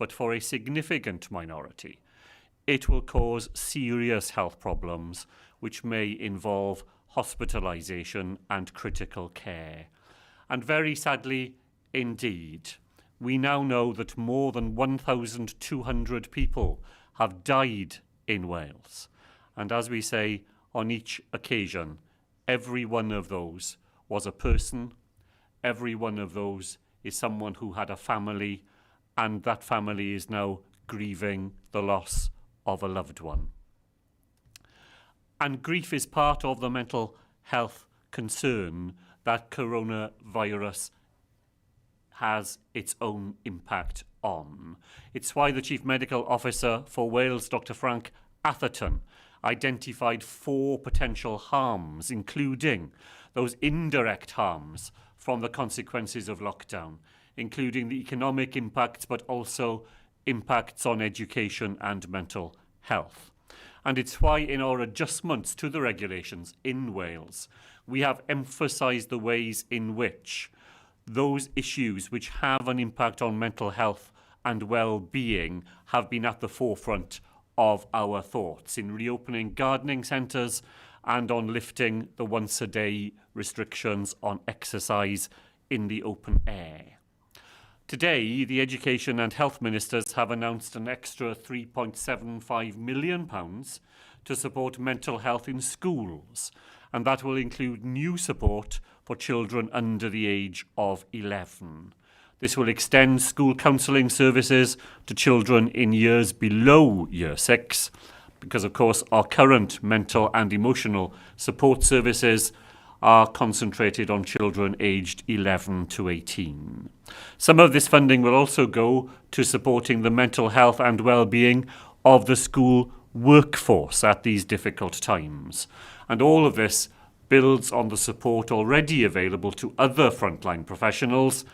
but for a significant minority, it will cause serious health problems which may involve hospitalisation and critical care. And very sadly indeed, we now know that more than 1,200 people have died in Wales. And as we say on each occasion, every one of those was a person, every one of those is someone who had a family, and that family is now grieving the loss of a loved one. And grief is part of the mental health concern that coronavirus has its own impact on. It's why the Chief Medical Officer for Wales, Dr Frank Atherton, identified 4 potential harms, including those indirect harms from the consequences of lockdown, including the economic impacts, but also impacts on education and mental health. And it's why in our adjustments to the regulations in Wales, we have emphasised the ways in which those issues which have an impact on mental health and well-being have been at the forefront of our thoughts in reopening gardening centres and on lifting the once-a-day restrictions on exercise in the open air. Today, the Education and Health Ministers have announced an extra £3.75 million to support mental health in schools, and that will include new support for children under the age of 11. This will extend school counselling services to children in years below Year 6, because of course our current mental and emotional support services are concentrated on children aged 11 to 18. Some of this funding will also go to supporting the mental health and well-being of the school workforce at these difficult times. And all of this builds on the support already available to other frontline professionals.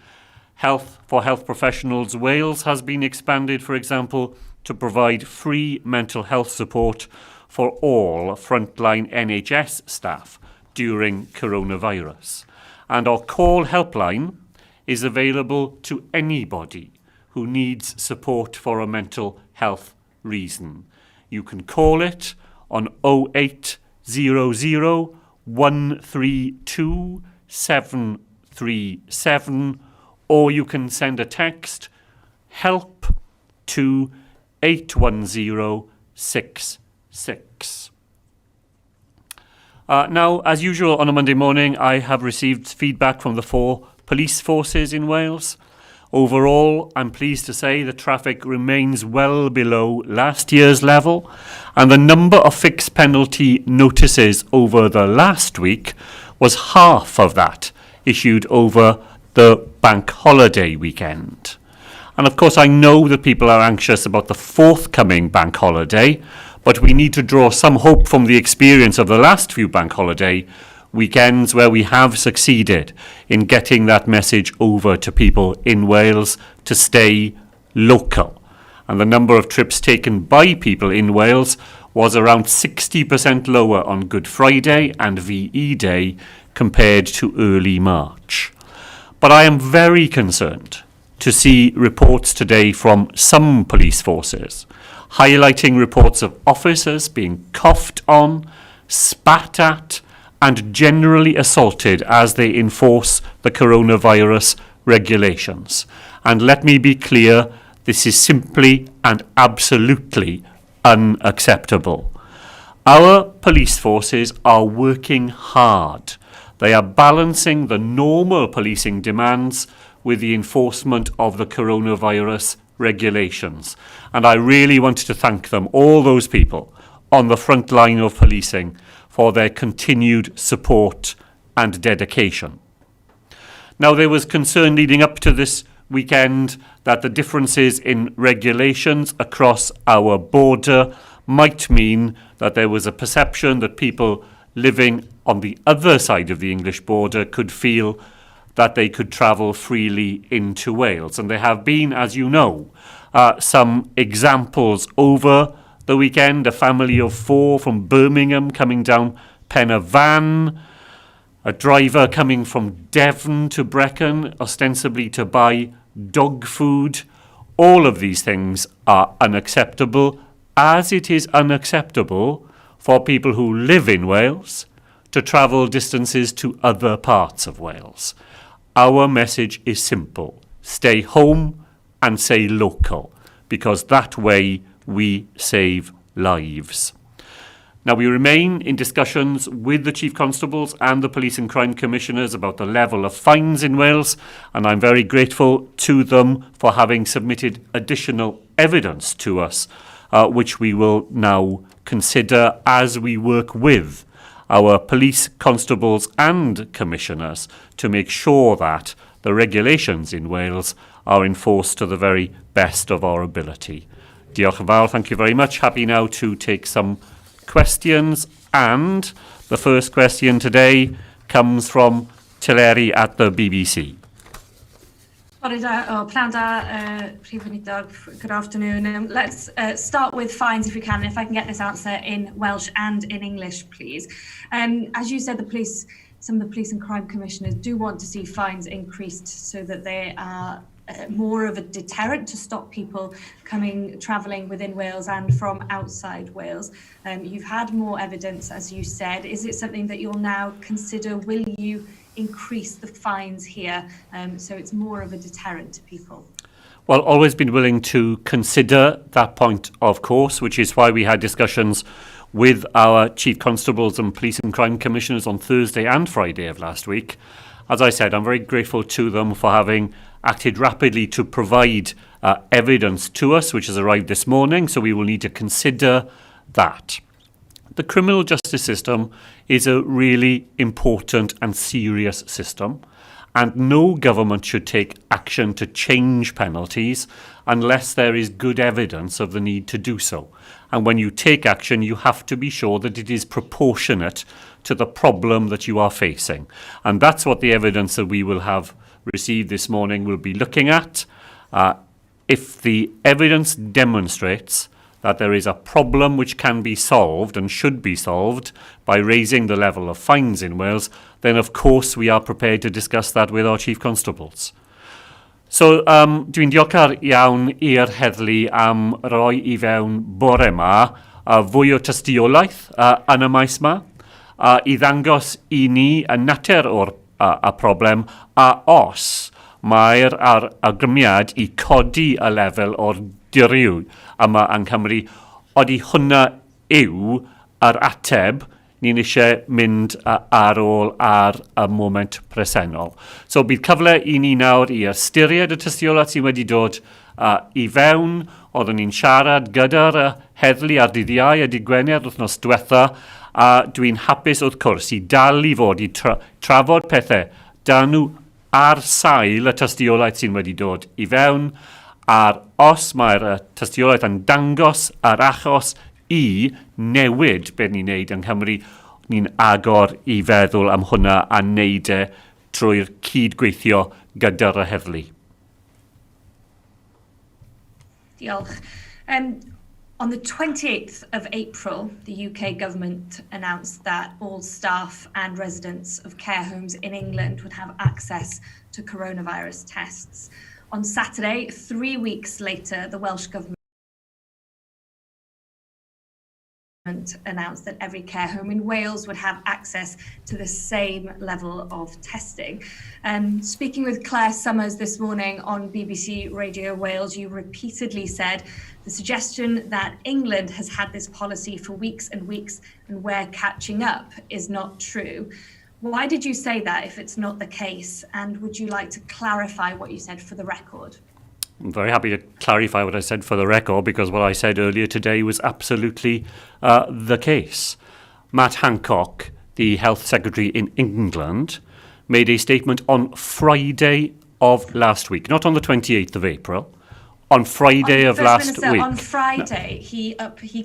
Health for Health Professionals Wales has been expanded, for example, to provide free mental health support for all frontline NHS staff during coronavirus. And our call helpline is available to anybody who needs support for a mental health reason. You can call it on 0800 132 737, or you can send a text help to 81066. Now, as usual on a Monday morning, I have received feedback from the 4 police forces in Wales. Overall, I'm pleased to say the traffic remains well below last year's level, and the number of fixed penalty notices over the last week was half of that issued over the bank holiday weekend. And of course, I know that people are anxious about the forthcoming bank holiday, but we need to draw some hope from the experience of the last few bank holiday weekends where we have succeeded in getting that message over to people in Wales to stay local. And the number of trips taken by people in Wales was around 60% lower on Good Friday and VE Day compared to early March. But I am very concerned to see reports today from some police forces highlighting reports of officers being coughed on, spat at, and generally assaulted as they enforce the coronavirus regulations. And let me be clear, this is simply and absolutely unacceptable. Our police forces are working hard. They are balancing the normal policing demands with the enforcement of the coronavirus regulations. And I really want to thank them, all those people on the front line of policing, for their continued support and dedication. Now, there was concern leading up to this weekend that the differences in regulations across our border might mean that there was a perception that people living on the other side of the English border could feel that they could travel freely into Wales. And there have been, as you know, some examples over the weekend. A family of 4 from Birmingham coming down Pen y Fan, a driver coming from Devon to Brecon, ostensibly to buy dog food, All of these things are unacceptable, as it is unacceptable for people who live in Wales to travel distances to other parts of Wales. Our message is simple. Stay home and stay local, because that way we save lives. Now, we remain in discussions with the Chief Constables and the Police and Crime Commissioners about the level of fines in Wales, and I'm very grateful to them for having submitted additional evidence to us, which we will now consider as we work with our police, constables and commissioners to make sure that the regulations in Wales are enforced to the very best of our ability. Diolch yn fawr, thank you very much. Happy now to take some questions, and the first question today comes from Tileri at the BBC. Good afternoon. Let's start with fines if we can. If I can get this answer in Welsh and in English, please. As you said, some of the police and crime commissioners do want to see fines increased so that they are more of a deterrent to stop people travelling within Wales and from outside Wales. You've had more evidence, as you said. Is it something that you'll now consider? Will you increase the fines here so it's more of a deterrent to people? Well, always been willing to consider that point, of course, which is why we had discussions with our Chief Constables and Police and Crime Commissioners on Thursday and Friday of last week. As I said, I'm very grateful to them for having acted rapidly to provide evidence to us, which has arrived this morning, so we will need to consider that. The criminal justice system is a really important and serious system, and no government should take action to change penalties unless there is good evidence of the need to do so. And when you take action, you have to be sure that it is proportionate to the problem that you are facing. And that's what the evidence that we will have received this morning will be looking at. If the evidence demonstrates that there is a problem which can be solved and should be solved by raising the level of fines in Wales, then of course we are prepared to discuss that with our Chief Constables. So, dwi'n diolchgar iawn i'r heddlu am roi I fewn bore yma fwy o tystiolaeth yn y maes yma, I ddangos I ni y natur o'r y problem, a os mae'r awgrymiad I codi y lefel o'r diriw yma yng Nghymru, oeddi hwnna yw yr ateb ni'n eisiau mynd ar ôl ar y moment presennol. So bydd cyfle I ni nawr I ystyried y tystiolaeth sydd wedi dod I fewn. Oeddwn ni'n siarad gyda'r heddlu ar dydd Iau a dydd Gwener wythnos diwetha, a dwi'n hapus wrth cwrs I dal I fod I trafod pethau dan nhw ar sail y tystiolaeth sydd wedi dod I fewn, a'r os mae'r tystiolaeth yn dangos yr achos I newid beth ni'n neud yng Nghymru, ni'n agor I feddwl am hwnna a neud trwy'r cydgweithio gyda'r heddlu. Diolch. On the 28th of April, the UK government announced that all staff and residents of care homes in England would have access to coronavirus tests. On Saturday, 3 weeks later, the Welsh Government announced that every care home in Wales would have access to the same level of testing. Speaking with Claire Summers this morning on BBC Radio Wales, you repeatedly said the suggestion that England has had this policy for weeks and weeks and we're catching up is not true. Why did you say that if it's not the case? And would you like to clarify what you said for the record? I'm very happy to clarify what I said for the record, because what I said earlier today was absolutely the case. Matt Hancock, the Health Secretary in England, made a statement on Friday of last week, not on the 28th of April, on Friday of last week. On Friday, he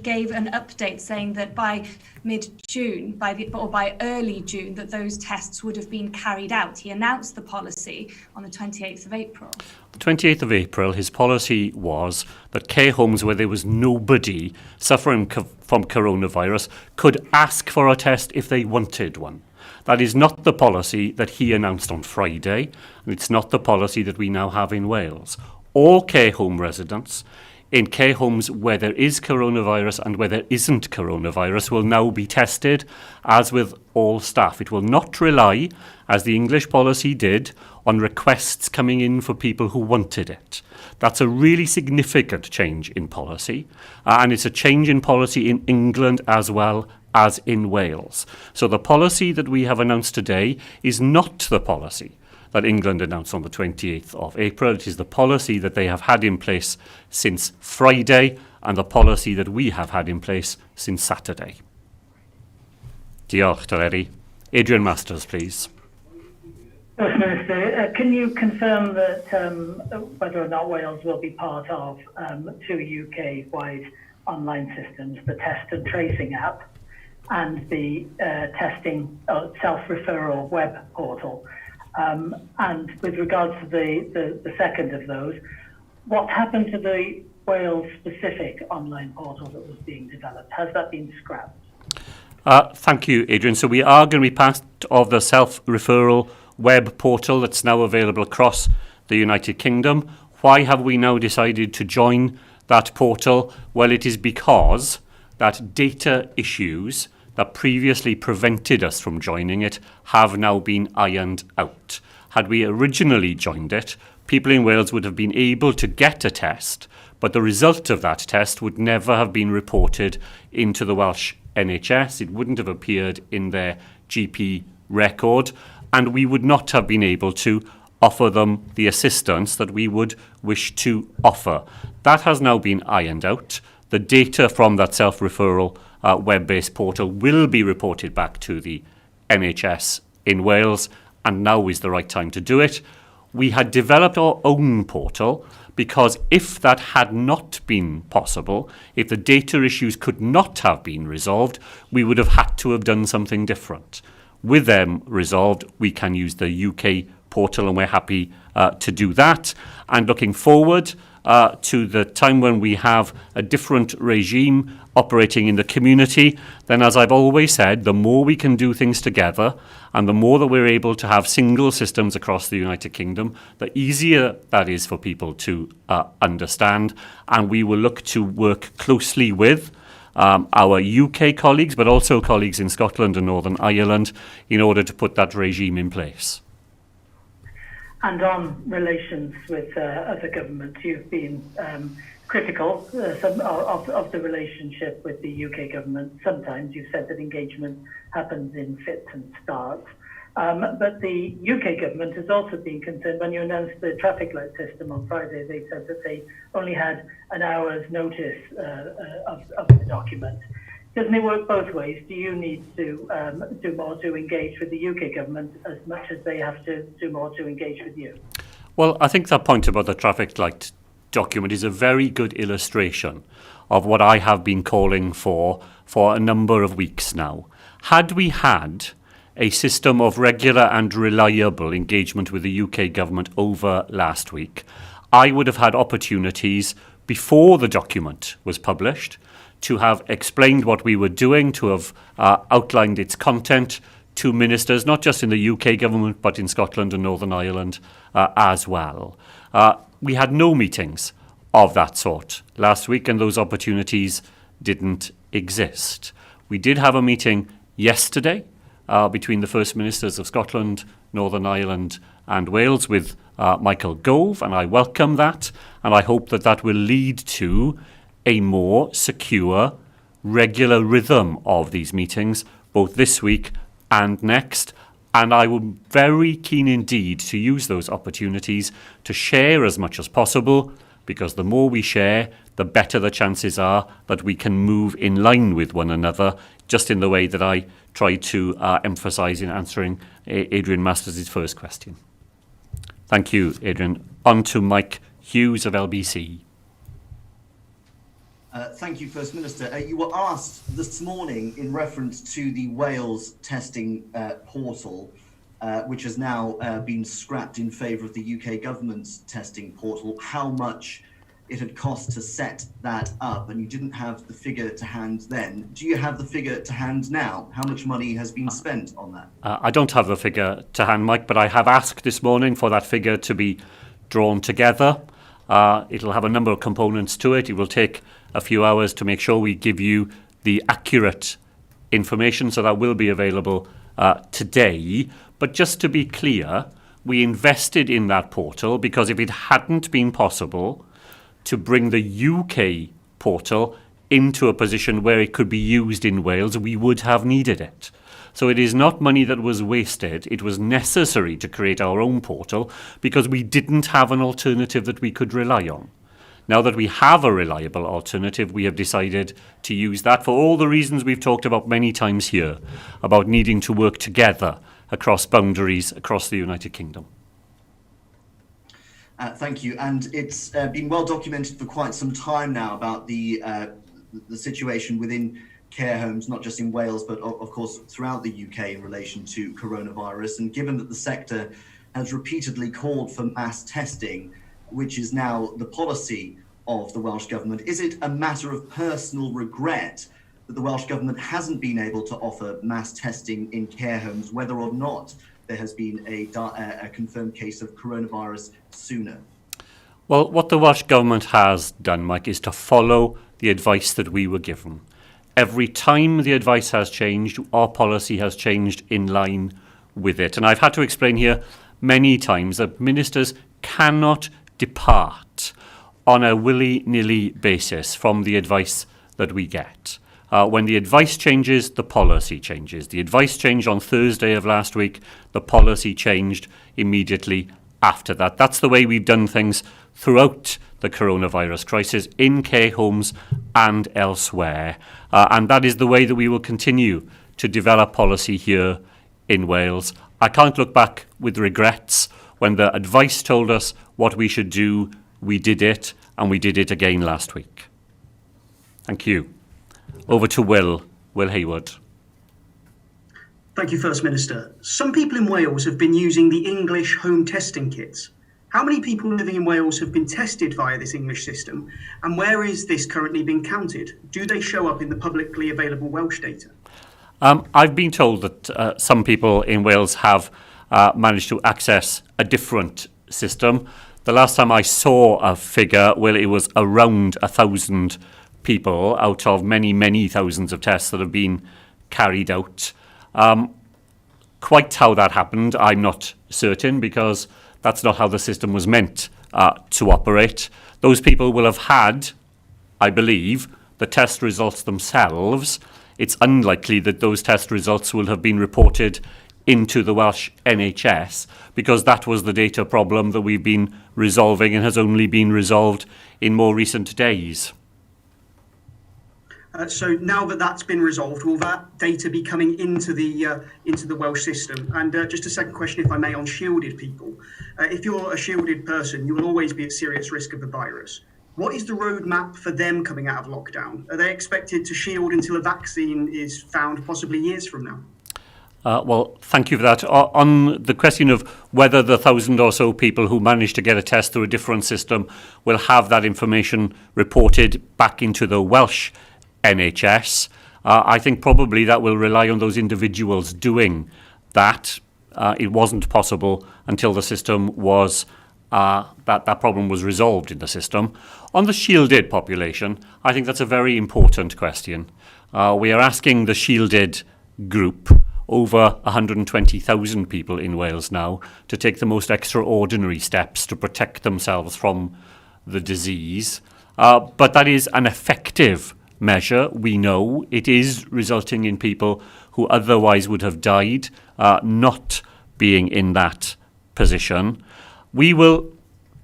gave an update saying that by mid-June, by early June, that those tests would have been carried out. He announced the policy on the 28th of April. The 28th of April, his policy was that care homes where there was nobody suffering from coronavirus could ask for a test if they wanted one. That is not the policy that he announced on Friday, and it's not the policy that we now have in Wales. all care home residents in care homes where there is coronavirus and where there isn't coronavirus will now be tested, as with all staff. It will not rely, as the English policy did, on requests coming in for people who wanted it. That's a really significant change in policy, and it's a change in policy in England as well as in Wales. So the policy that we have announced today is not the policy that England announced on the 28th of April. It is the policy that they have had in place since Friday and the policy that we have had in place since Saturday. Diolch, Teleri. Adrian Masters, please. First Minister, can you confirm that whether or not Wales will be part of two UK-wide online systems, the Test and Tracing app and the testing self-referral web portal? And with regards to the second of those, what happened to the Wales-specific online portal that was being developed? Has that been scrapped? Thank you, Adrian. So we are going to be part of the self-referral web portal that's now available across the United Kingdom. Why have we now decided to join that portal? Well, it is because that data issues that previously prevented us from joining it have now been ironed out. Had we originally joined it, people in Wales would have been able to get a test, but the result of that test would never have been reported into the Welsh NHS. It wouldn't have appeared in their GP record, and we would not have been able to offer them the assistance that we would wish to offer. That has now been ironed out. The data from that self-referral web-based portal will be reported back to the NHS in Wales, and now is the right time to do it. We had developed our own portal because if that had not been possible, if the data issues could not have been resolved, we would have had to have done something different. With them resolved, we can use the UK portal, and we're happy to do that. And looking forward to the time when we have a different regime operating in the community, then as I've always said, the more we can do things together and the more that we're able to have single systems across the United Kingdom, the easier that is for people to understand. And we will look to work closely with our UK colleagues, but also colleagues in Scotland and Northern Ireland in order to put that regime in place. And on relations with other governments, you've been critical of the relationship with the UK government. Sometimes you've said that engagement happens in fits and starts. But the UK government has also been concerned. When you announced the traffic light system on Friday, they said that they only had an hour's notice of the document. Doesn't it work both ways? Do you need to do more to engage with the UK government as much as they have to do more to engage with you? Well, I think that point about the traffic light document is a very good illustration of what I have been calling for a number of weeks now. Had we had a system of regular and reliable engagement with the UK government over last week, I would have had opportunities before the document was published to have explained what we were doing, to have outlined its content to ministers, not just in the UK government, but in Scotland and Northern Ireland as well. We had no meetings of that sort last week, and those opportunities didn't exist. We did have a meeting yesterday between the First Ministers of Scotland, Northern Ireland and Wales with Michael Gove, and I welcome that, and I hope that that will lead to a more secure, regular rhythm of these meetings, both this week and next. And I am very keen indeed to use those opportunities to share as much as possible, because the more we share, the better the chances are that we can move in line with one another, just in the way that I tried to emphasise in answering Adrian Masters' first question. Thank you, Adrian. On to Mike Hughes of LBC. Thank you, First Minister. You were asked this morning in reference to the Wales testing portal, which has now been scrapped in favour of the UK government's testing portal, how much it had cost to set that up, and you didn't have the figure to hand then. Do you have the figure to hand now? How much money has been spent on that? I don't have the figure to hand, Mike, but I have asked this morning for that figure to be drawn together. It'll have a number of components to it. It will take a few hours to make sure we give you the accurate information, so that will be available today. But just to be clear, we invested in that portal because if it hadn't been possible to bring the UK portal into a position where it could be used in Wales, we would have needed it. So it is not money that was wasted. It was necessary to create our own portal because we didn't have an alternative that we could rely on. Now that we have a reliable alternative, we have decided to use that for all the reasons we've talked about many times here, about needing to work together across boundaries across the United Kingdom. Thank you. And it's been well documented for quite some time now about the situation within care homes, not just in Wales, but of course throughout the UK in relation to coronavirus. And given that the sector has repeatedly called for mass testing, which is now the policy of the Welsh Government, is it a matter of personal regret that the Welsh Government hasn't been able to offer mass testing in care homes, whether or not there has been a confirmed case of coronavirus sooner? Well, what the Welsh Government has done, Mike, is to follow the advice that we were given. Every time the advice has changed, our policy has changed in line with it. And I've had to explain here many times that ministers cannot depart on a willy-nilly basis from the advice that we get. When the advice changes, the policy changes. The advice changed on Thursday of last week. The policy changed immediately after that. That's the way we've done things throughout the coronavirus crisis in care homes and elsewhere. And that is the way that we will continue to develop policy here in Wales. I can't look back with regrets. When the advice told us what we should do, we did it, and we did it again last week. Thank you. Over to Will Hayward. Thank you, First Minister. Some people in Wales have been using the English home testing kits. How many people living in Wales have been tested via this English system, and where is this currently being counted? Do they show up in the publicly available Welsh data? I've been told that some people in Wales have managed to access a different system. The last time I saw a figure, well, it was around 1,000 people out of many, many thousands of tests that have been carried out. Quite how that happened, I'm not certain, because that's not how the system was meant to operate. Those people will have had, I believe, the test results themselves. It's unlikely that those test results will have been reported into the Welsh NHS, because that was the data problem that we've been resolving and has only been resolved in more recent days. So now that that's been resolved, will that data be coming into the Welsh system? And just a second question, if I may, on shielded people. If you're a shielded person, you will always be at serious risk of the virus. What is the roadmap for them coming out of lockdown? Are they expected to shield until a vaccine is found, possibly years from now? Well, thank you for that. On the question of whether the 1,000 or so people who managed to get a test through a different system will have that information reported back into the Welsh NHS, I think probably that will rely on those individuals doing that. It wasn't possible until the system was, that problem was resolved in the system. On the shielded population, I think that's a very important question. We are asking the shielded group, over 120,000 people in Wales now, to take the most extraordinary steps to protect themselves from the disease. But that is an effective measure. We know it is resulting in people who otherwise would have died not being in that position. We will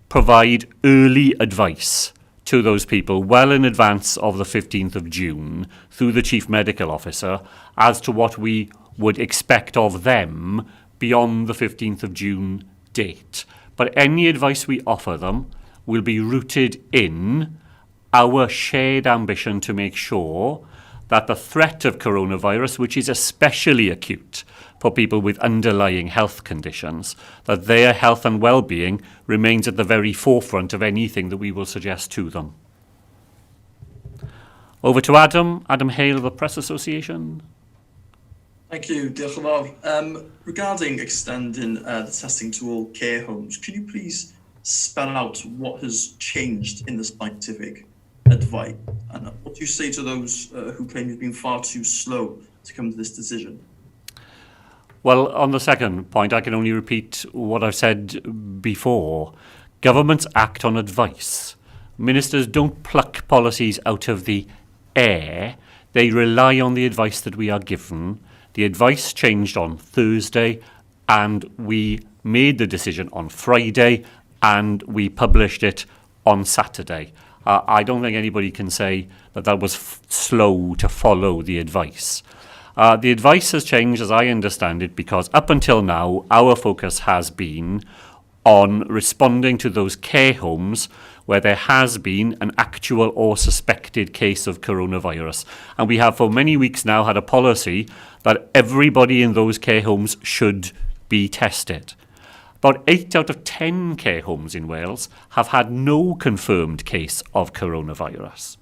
provide early advice to those people well in advance of the 15th of June through the Chief Medical Officer as to what we would expect of them beyond the 15th of June date. But any advice we offer them will be rooted in our shared ambition to make sure that the threat of coronavirus, which is especially acute for people with underlying health conditions, that their health and well-being remains at the very forefront of anything that we will suggest to them. Over to Adam Hale of the Press Association. Thank you, diolch yn fawr. Regarding extending the testing to all care homes, can you please spell out what has changed in the scientific advice? And what do you say to those who claim you've been far too slow to come to this decision? Well, on the second point, I can only repeat what I've said before. Governments act on advice. Ministers don't pluck policies out of the air. They rely on the advice that we are given. The advice changed on Thursday, and we made the decision on Friday, and we published it on Saturday. I don't think anybody can say that that was slow to follow the advice. The advice has changed, as I understand it, because up until now, our focus has been on responding to those care homes where there has been an actual or suspected case of coronavirus. And we have for many weeks now had a policy that everybody in those care homes should be tested. About 8 out of 10 care homes in Wales have had no confirmed case of coronavirus.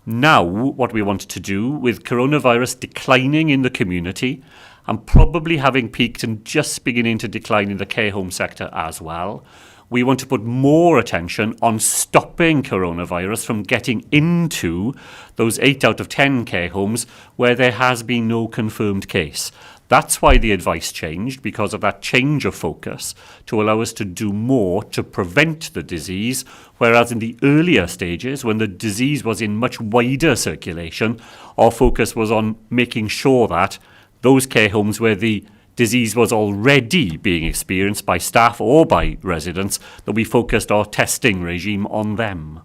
Now, what we want to do, with coronavirus declining in the community and probably having peaked and just beginning to decline in the care home sector as well, we want to put more attention on stopping coronavirus from getting into those 8 out of 10 care homes where there has been no confirmed case. That's why the advice changed, because of that change of focus, to allow us to do more to prevent the disease, whereas in the earlier stages, when the disease was in much wider circulation, our focus was on making sure that those care homes where the disease was already being experienced by staff or by residents, that we focused our testing regime on them.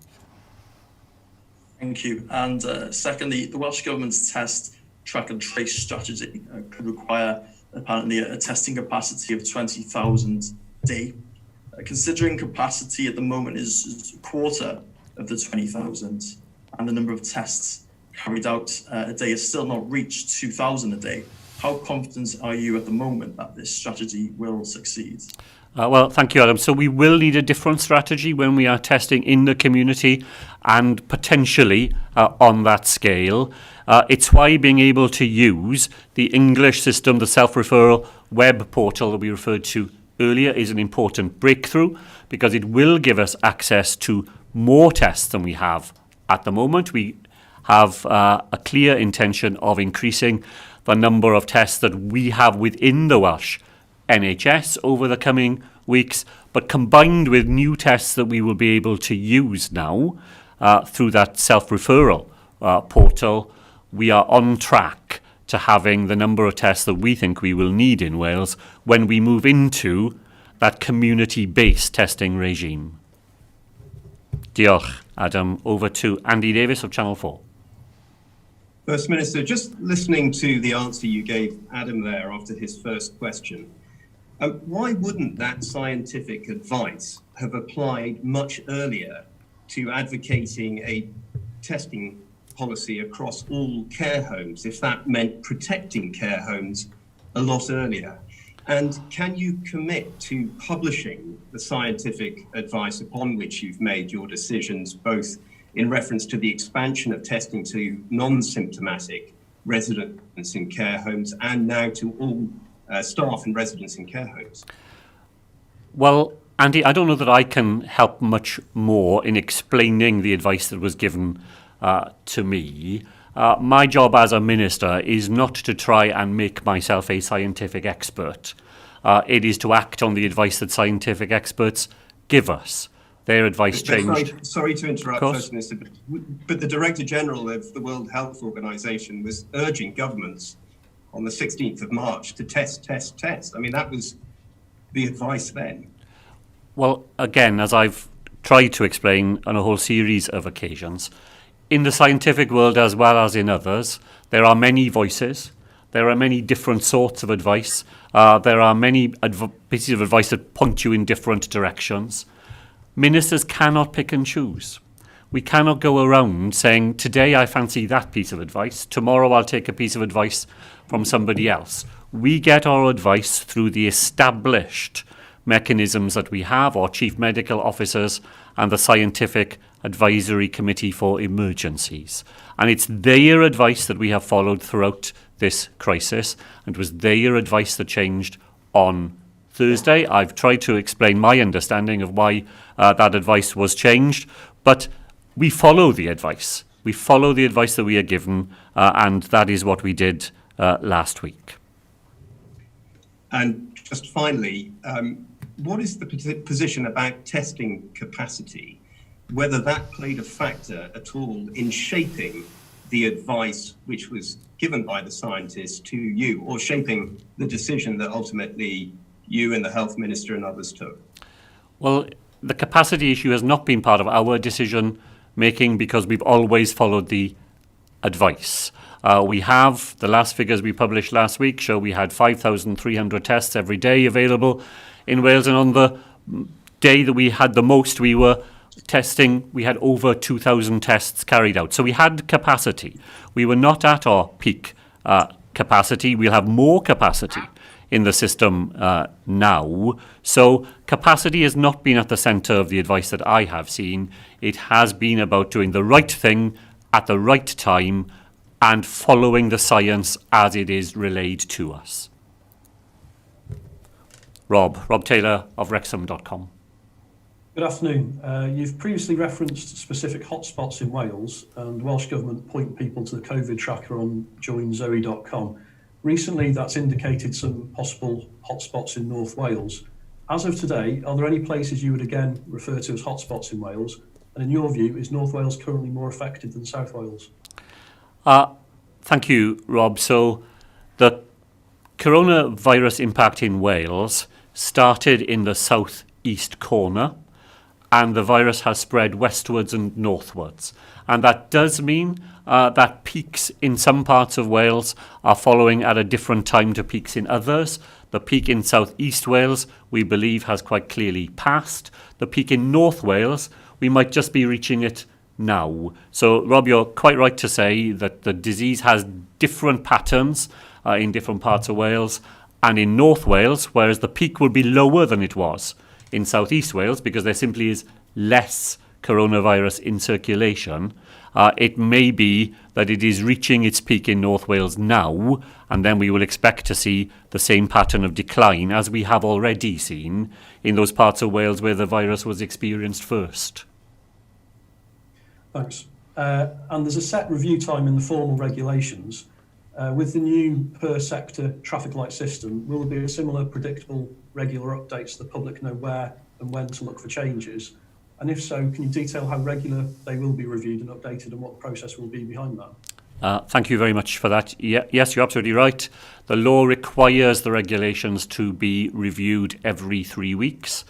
Thank you. And secondly, the Welsh Government's test, track and trace strategy could require apparently a testing capacity of 20,000 a day. Considering capacity at the moment is a quarter of the 20,000, and the number of tests carried out a day has still not reached 2,000 a day, how confident are you at the moment that this strategy will succeed? Well, thank you, Adam. So we will need a different strategy when we are testing in the community and potentially on that scale. It's why being able to use the English system, the self-referral web portal that we referred to earlier, is an important breakthrough, because it will give us access to more tests than we have at the moment. We have a clear intention of increasing the number of tests that we have within the Welsh NHS over the coming weeks, but combined with new tests that we will be able to use now through that self-referral portal, we are on track to having the number of tests that we think we will need in Wales when we move into that community-based testing regime. Diolch, Adam. Over to Andy Davis of Channel 4. First Minister, just listening to the answer you gave Adam there after his first question, why wouldn't that scientific advice have applied much earlier to advocating a testing policy across all care homes, if that meant protecting care homes a lot earlier? And can you commit to publishing the scientific advice upon which you've made your decisions, both in reference to the expansion of testing to non-symptomatic residents in care homes and now to all staff and residents in care homes? Well, Andy, I don't know that I can help much more in explaining the advice that was given to me. My job as a minister is not to try and make myself a scientific expert. It is to act on the advice that scientific experts give us. Their advice changed. Sorry to interrupt, First Minister, but the Director General of the World Health Organization was urging governments on the 16th of March to test. I mean, that was the advice then. Well, again, as I've tried to explain on a whole series of occasions, in the scientific world as well as in others, there are many voices. There are many different sorts of advice. There are many pieces of advice that point you in different directions. Ministers cannot pick and choose. We cannot go around saying, today I fancy that piece of advice, tomorrow I'll take a piece of advice from somebody else. We get our advice through the established mechanisms that we have, our chief medical officers and the Scientific Advisory Committee for Emergencies. And it's their advice that we have followed throughout this crisis, and it was their advice that changed on Thursday. I've tried to explain my understanding of why that advice was changed, but we follow the advice. We follow the advice that we are given, and that is what we did last week. And just finally, what is the position about testing capacity, whether that played a factor at all in shaping the advice which was given by the scientists to you, or shaping the decision that ultimately you and the Health Minister and others took? Well, the capacity issue has not been part of our decision making because we've always followed the advice. We have, the last figures we published last week show we had 5,300 tests every day available in Wales, and on the day that we had the most, we were testing, we had over 2,000 tests carried out. So we had capacity. We were not at our peak capacity. We'll have more capacity in the system now. So capacity has not been at the centre of the advice that I have seen. It has been about doing the right thing at the right time and following the science as it is relayed to us. Rob Taylor of Wrexham.com. Good afternoon. You've previously referenced specific hotspots in Wales, and Welsh Government point people to the COVID tracker on joinzoe.com. Recently, that's indicated some possible hotspots in North Wales. As of today, are there any places you would again refer to as hotspots in Wales? And in your view, is North Wales currently more affected than South Wales? Thank you, Rob. So the coronavirus impact in Wales started in the south-east corner, and the virus has spread westwards and northwards. And that does mean that peaks in some parts of Wales are following at a different time to peaks in others. The peak in south-east Wales, we believe, has quite clearly passed. The peak in North Wales, we might just be reaching it now. So, Rob, you're quite right to say that the disease has different patterns in different parts of Wales and in North Wales, whereas the peak will be lower than it was in southeast Wales because there simply is less coronavirus in circulation. It may be that it is reaching its peak in North Wales now, and then we will expect to see the same pattern of decline as we have already seen in those parts of Wales where the virus was experienced first. Thanks. And there's a set review time in the formal regulations. With the new per sector traffic light system, will there be a similar predictable regular updates so the public know where and when to look for changes? And if so, can you detail how regular they will be reviewed and updated and what the process will be behind that? Thank you very much for that. Yes, you're absolutely right. The law requires the regulations to be reviewed every 3 weeks.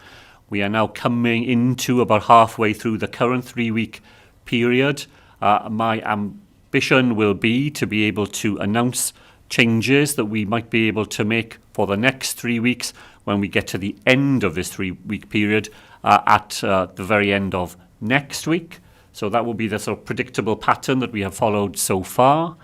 We are now coming into about halfway through the current 3-week period. My ambition will be to be able to announce changes that we might be able to make for the next 3 weeks when we get to the end of this 3-week period at the very end of next week. So that will be the sort of predictable pattern that we have followed so far.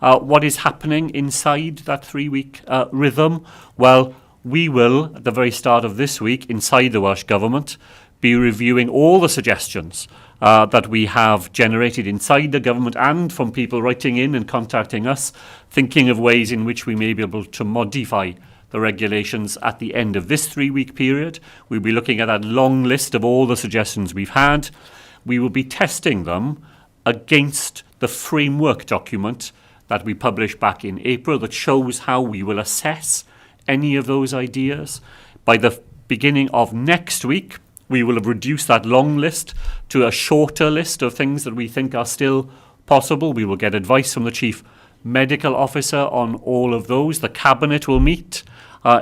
What is happening inside that 3-week rhythm? Well, we will, at the very start of this week, inside the Welsh Government, be reviewing all the suggestions that we have generated inside the government and from people writing in and contacting us, thinking of ways in which we may be able to modify the regulations at the end of this 3-week period. We'll be looking at that long list of all the suggestions we've had. We will be testing them against the framework document that we published back in April that shows how we will assess any of those ideas. By the beginning of next week, we will have reduced that long list to a shorter list of things that we think are still possible. We will get advice from the Chief Medical Officer on all of those. The Cabinet will meet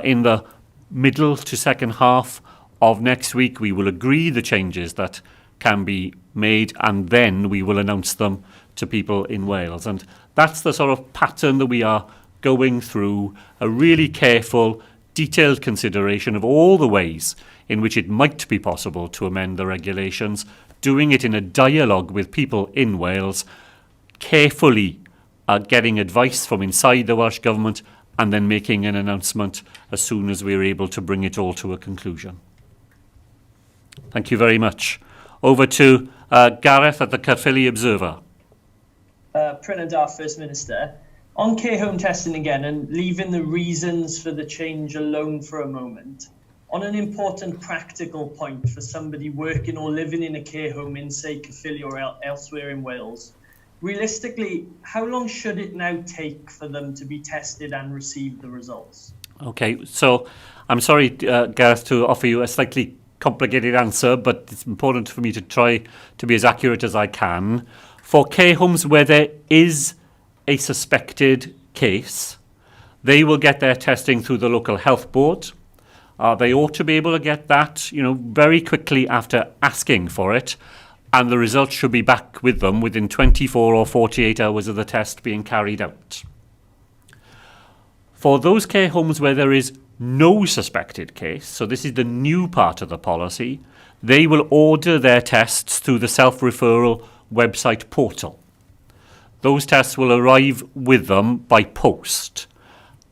in the middle to second half of next week. We will agree the changes that can be made, and then we will announce them to people in Wales. And that's the sort of pattern that we are going through, a really careful, detailed consideration of all the ways in which it might be possible to amend the regulations, doing it in a dialogue with people in Wales, carefully getting advice from inside the Welsh Government, and then making an announcement as soon as we're able to bring it all to a conclusion. Thank you very much. Over to Gareth at the Caerphilly Observer. Prynawn Da, First Minister. On care home testing again and leaving the reasons for the change alone for a moment, On an important practical point for somebody working or living in a care home in, say, Caerphilly or elsewhere in Wales, realistically, how long should it now take for them to be tested and receive the results? Okay, so I'm sorry, Gareth, to offer you a slightly complicated answer, but it's important for me to try to be as accurate as I can. For care homes where there is a suspected case, they will get their testing through the local health board. They ought to be able to get that, very quickly after asking for it, and the results should be back with them within 24 or 48 hours of the test being carried out. For those care homes where there is no suspected case, so this is the new part of the policy, they will order their tests through the self-referral website portal. Those tests will arrive with them by post,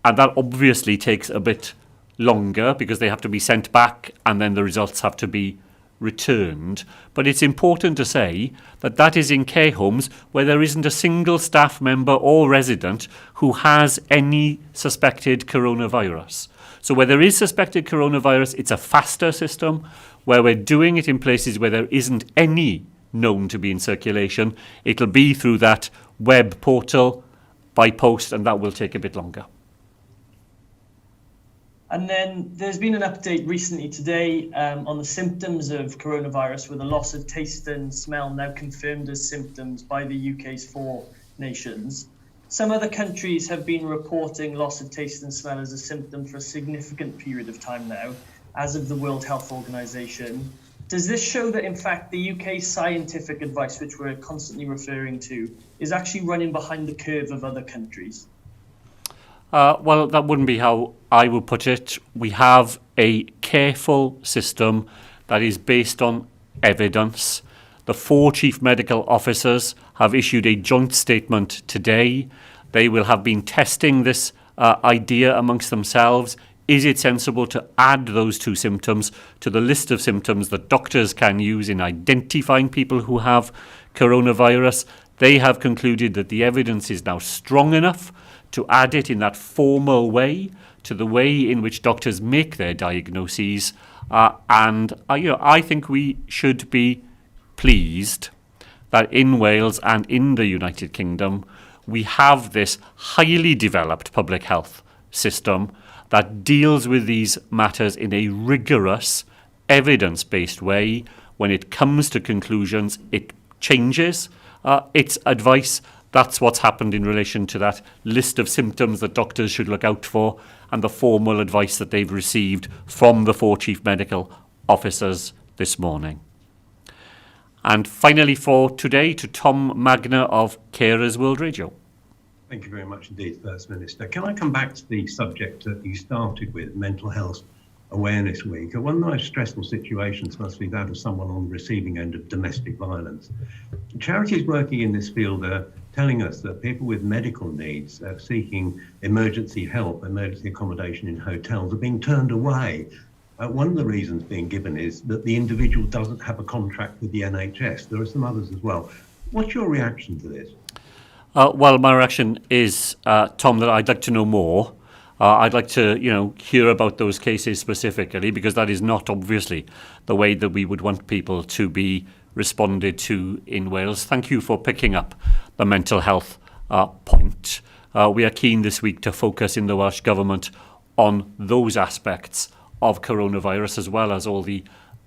and that obviously takes a bit longer because they have to be sent back and then the results have to be returned. But it's important to say that that is in care homes where there isn't a single staff member or resident who has any suspected coronavirus. So where there is suspected coronavirus, it's a faster system. Where we're doing it in places where there isn't any known to be in circulation, it'll be through that web portal by post, and that will take a bit longer. And then there's been an update recently today on the symptoms of coronavirus, with a loss of taste and smell now confirmed as symptoms by the UK's 4 nations. Some other countries have been reporting loss of taste and smell as a symptom for a significant period of time now, as of the World Health Organization. Does this show that, in fact, the UK's scientific advice, which we're constantly referring to, is actually running behind the curve of other countries? Well, that wouldn't be how I would put it. We have a careful system that is based on evidence. The 4 chief medical officers have issued a joint statement today. They will have been testing this idea amongst themselves. Is it sensible to add those 2 symptoms to the list of symptoms that doctors can use in identifying people who have coronavirus? They have concluded that the evidence is now strong enough to add it in that formal way to the way in which doctors make their diagnoses. I think we should be pleased that in Wales and in the United Kingdom, we have this highly developed public health system that deals with these matters in a rigorous, evidence-based way. When it comes to conclusions, it changes its advice. That's what's happened in relation to that list of symptoms that doctors should look out for and the formal advice that they've received from the 4 chief medical officers this morning. And finally for today, to Tom Magner of Carers World Radio. Thank you very much indeed, First Minister. Can I come back to the subject that you started with, Mental Health Awareness Week? One of the most stressful situations must be that of someone on the receiving end of domestic violence. Charities working in this field are telling us that people with medical needs seeking emergency help, emergency accommodation in hotels, are being turned away. One of the reasons being given is that the individual doesn't have a contract with the NHS. There are some others as well. What's your reaction to this? Well, my reaction is, Tom, that I'd like to know more. I'd like to, hear about those cases specifically, because that is not obviously the way that we would want people to be responded to in Wales. Thank you for picking up the mental health point. We are keen this week to focus in the Welsh Government on those aspects of coronavirus, as well as all the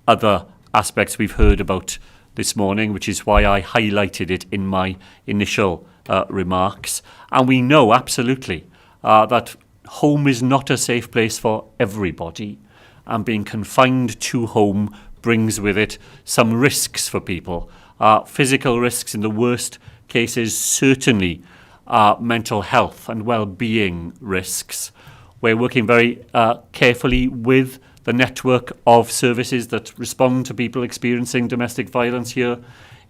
other aspects we've heard about this morning, which is why I highlighted it in my initial remarks. And we know absolutely that home is not a safe place for everybody, and being confined to home brings with it some risks for people. Physical risks in the worst cases, certainly mental health and well-being risks. We're working very carefully with the network of services that respond to people experiencing domestic violence here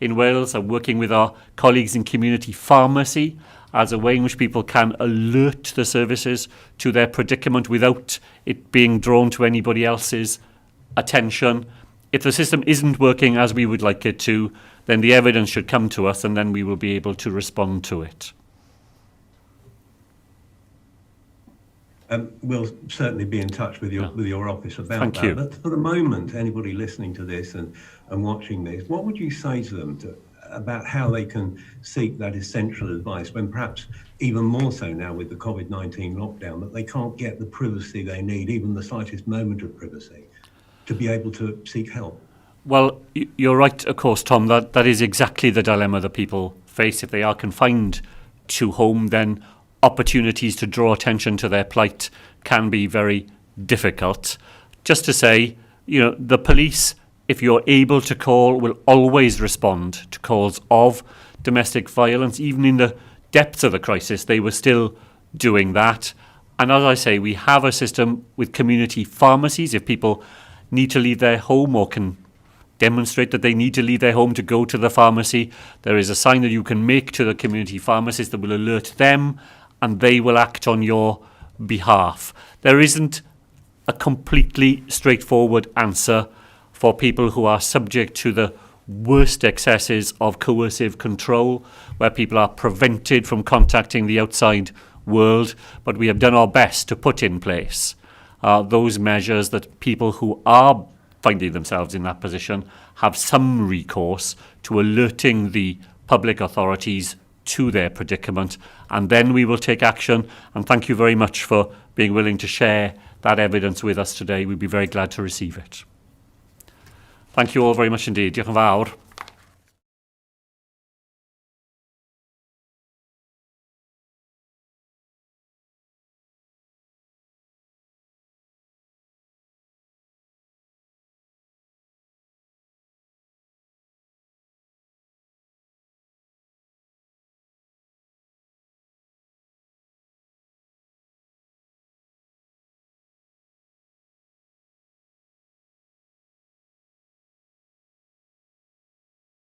in Wales, and working with our colleagues in community pharmacy as a way in which people can alert the services to their predicament without it being drawn to anybody else's attention. If the system isn't working as we would like it to, then the evidence should come to us, and then we will be able to respond to it. We'll certainly be in touch with your office about Thank that. you. But for the moment, anybody listening to this and watching this, what would you say to them about how they can seek that essential advice when perhaps even more so now with the COVID-19 lockdown, that they can't get the privacy they need, even the slightest moment of privacy, to be able to seek help? Well, you're right, of course, Tom. That is exactly the dilemma that people face. If they are confined to home, then opportunities to draw attention to their plight can be very difficult. Just to say, the police, if you're able to call, will always respond to calls of domestic violence. Even in the depths of the crisis, they were still doing that. And as I say, we have a system with community pharmacies. If people need to leave their home or can demonstrate that they need to leave their home to go to the pharmacy, there is a sign that you can make to the community pharmacist that will alert them, and they will act on your behalf. There isn't a completely straightforward answer for people who are subject to the worst excesses of coercive control, where people are prevented from contacting the outside world. But we have done our best to put in place those measures that people who are finding themselves in that position have some recourse to alerting the public authorities to their predicament, and then we will take action. And thank you very much for being willing to share that evidence with us today. We'd be very glad to receive it. Thank you all very much indeed. Diolch yn fawr.